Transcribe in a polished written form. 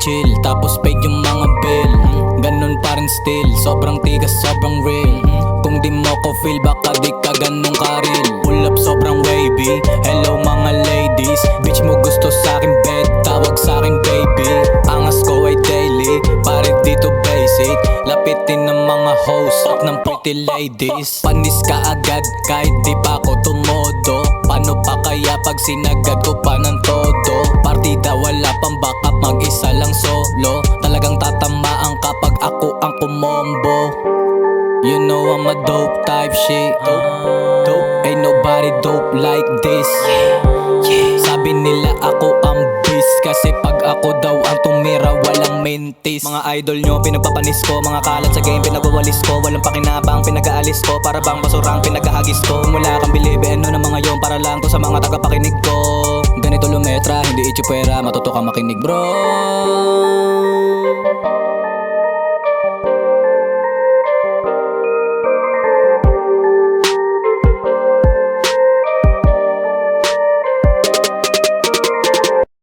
chill, tapos paid yung mga bill. Ganun pa rin still, sobrang tigas, sobrang real. Kung di mo ko feel, baka di ka ganun ka-real. Pull up sobrang wavy, hello mga ladies. Bitch mo gusto sa'kin bed, tawag sa'kin baby. Angas ko ay daily, pare dito basic. Lapitin ng mga hoes, up ng pretty ladies. Panis ka agad, kahit di pa ako tumodo. Paano pa kaya pag sinagad ko pa ng todo? Partida wala pang backup, mag-isa lang solo. Talagang tatamaan kapag ako ang kumombo. You know I'm a dope type shit. Dope. Ain't nobody dope like this. Sabi nila ako ang beast, kasi pag ako daw ang tumira walang mentis. Mga idol nyo pinagpapanis ko, mga kalat sa game pinagwawalis ko. Walang pakinabang pinag-aalis ko, para bang basurang pinag-ahagis ko. Kung wala kang bilibe ano ng mga yon, para lang to sa mga tagapakinig ko. Ganito lumetra, hindi itsipwera, matuto ka makinig bro.